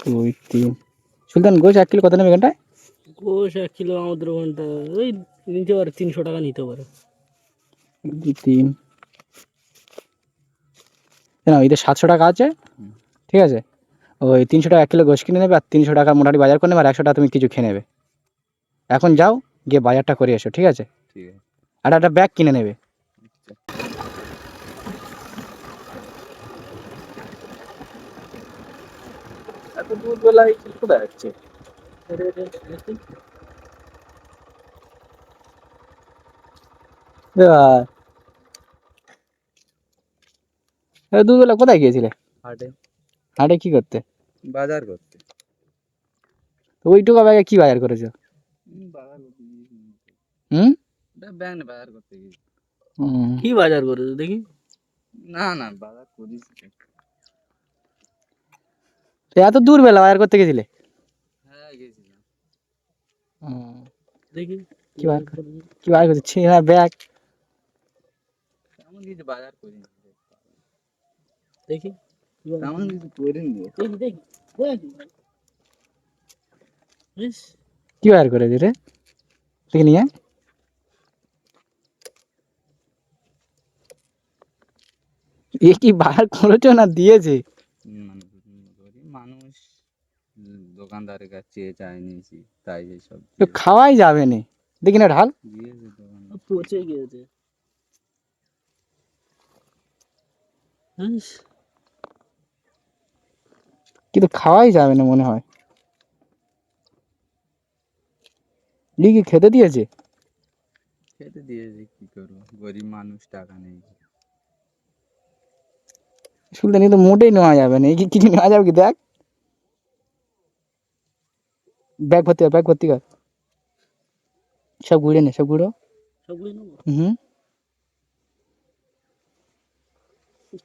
দুই তিন। সুলতান গোশ 1 কিলো কত নেবে এখানটায়? গোশ 1 কিলো আমাদের ওখানটা ওই নিতে পারে 300 টাকা নিতে পারে। 2 3 না, এটা 700 টাকা আছে, ঠিক আছে। ওই 300 টাকা 1 কিলো গোশ কিনে নেবে, আর 300 টাকা মোটামুটি বাজার করে নেবে, আর 100 টাকা তুমি কিছু খেয়ে নেবে। এখন যাও, গিয়ে বাজারটা করে এসো, ঠিক আছে। ঠিক আছে। আর একটা ব্যাগ কিনে নেবে। এত দুপুরবেলায় কোথায় যাচ্ছে? দুপুরবেলা কোথায় গিয়েছিলে? হাটে। হাটে কি করতে? বাজার করতে। তো ওইটুকু ব্যাগে কি বাজার করেছো? বাজার করতে গিয়েছি। হুম? ব্যাগ না, বাজার করতে গিয়েছি। কি বাজার করেছো দেখি? না না, বাজার করিস। এত দূরবেলা বাজার করতে গেছিলে? হ্যাঁ গেছিলাম। দেখি কি বাজার করছে? ছেঁড়া ব্যাগ। তেমন কিছু বাজার করিনি। দেখি তেমন কিছু করিনি। দেখি দেখি বেশ কি বাজার করেছি রে? দেখি নিয়ে। এ কি বাজার করেছো না দিয়েছে? গরিব মানুষ, দোকানদারের কাছে চেয়ে চাই নিয়েছি, তাই এইসব তো খাওয়াই যাবে না। দেখি না ঢাল। দিয়েছে দোকানদার। পচে গিয়েছে। কিন্তু খাওয়াই যাবে না মনে হয়। লিখি খেতে দিয়েছে? খেতে দিয়েছে, কি করবো, গরিব মানুষ, টাকা নেই। সুলতান তো মোটেই নেওয়া যাবে না। কি কিছু নেওয়া যাবে কি? দেখ, ব্যাগ ভর্তি কর। সব ঘুরে নে, সব ঘুরো। সবগুলো নেবো। হুম।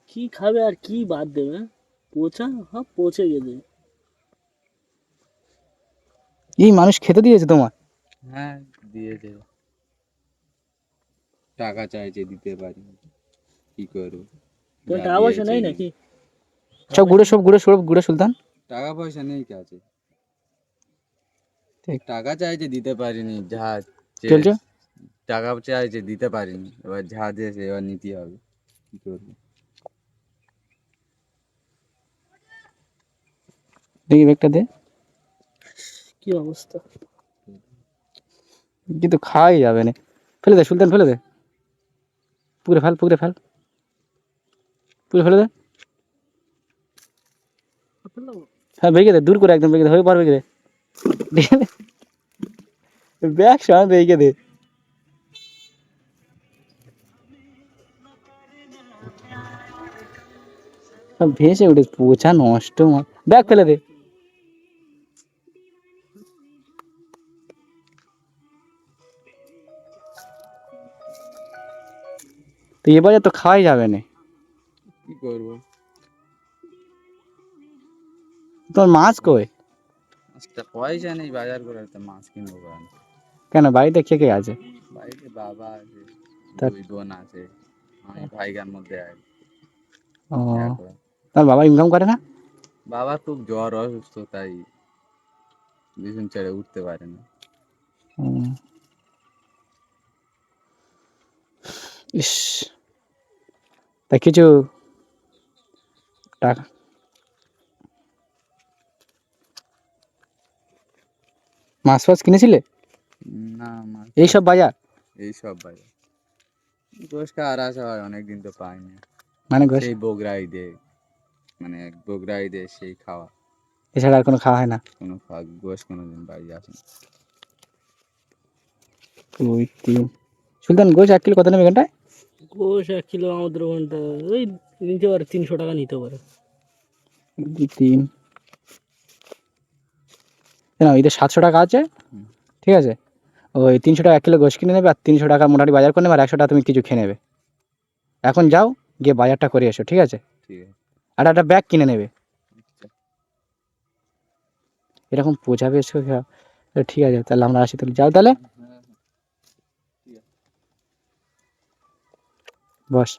কি খাবে আর কি বাদ দেবে? পচা, হ্যাঁ পচে গেছে। এই মানুষ খেতে দিয়েছে তোমার? হ্যাঁ দিয়েছে, টাকা চাইছে, দিতে পারি, কি করবো। তোর যা টাকা পয়সা দিয়েছে নেই নাকি? সব ঘুরে সুলতান। টাকা পয়সা নেই কাছে, টাকা চাইছে, দিতে পারিনি। যা চলছে। টাকা চাইছে, দিতে পারিনি, এবার যা দিয়েছে এবার নিতে হবে, কি করবো। দেখি ব্যাগটা দে। কি অবস্থা? কিন্তু খাওয়াই যাবে না। ফেলে দে সুলতান, ফেলে দে। পুকুরে ফেল, পুকুরে ফেলে দে। হ্যাঁ ভেঙে দে, দূর করে একদম ভেঙে দে, হয়ে পারবে দে। ব্যাগ সময় ভেঙে দে। ভেসে উঠে পচা নষ্ট। ব্যাগ ফেলে দে। তো এবারে তো খাওয়াই যাবে না। কি করবো, তোমার মাছ কই? আচ্ছা পয়সা নেই বাজার করে, একটা মাছ কিনবো কেন? কেন, বাড়িতে কে কে আছে? বাড়িতে বাবা আছে, তার 2 বোন আছে, আমি ভাইগার মধ্যে আছি। ও, তার বাবা ইনকাম করে না? বাবা খুব জ্বর, অসুস্থ, তাই বিছুন ছেড়ে উঠতে পারে না। ইস, তা কিছু টাকা মাছ ফাছ কিনেছিলে? না মাছ, এইসব বাজার? এইসব বাজার গোশ খাওয়ার আশা হয়, অনেকদিন তো পাইনি। মানে গোশ সেই বগুড়াই দে, মানে বগুড়াই দে সেই খাওয়া, এছাড়া আর কোনো খাওয়া হয় না? কোনো খাওয়া গোশ কোনোদিন বাড়ি আসে না। 2 3। সুলতান গোশ 1 কিলো কত নেবে এখানটায়? গোশ 1 কিলো আমাদের ওখানটা ওই নিতে পারে 300 টাকা নিতে পারে। 2 3। না, এটা 700 টাকা আছে, ঠিক আছে। ওই 300 টাকা 1 কিলো গোশ কিনে নেবে, আর 300 টাকা মোটামুটি বাজার করে নেবে, আর 100 টাকা তুমি কিছু খেয়ে নেবে। এখন যাও, গিয়ে বাজারটা করে এসো, ঠিক আছে। ঠিক আছে। আর একটা ব্যাগ কিনে নেবে। এরকম পোছাবে এসো। ঠিক আছে, তাহলে আমরা আসি, তাহলে যাও তাহলে। বস।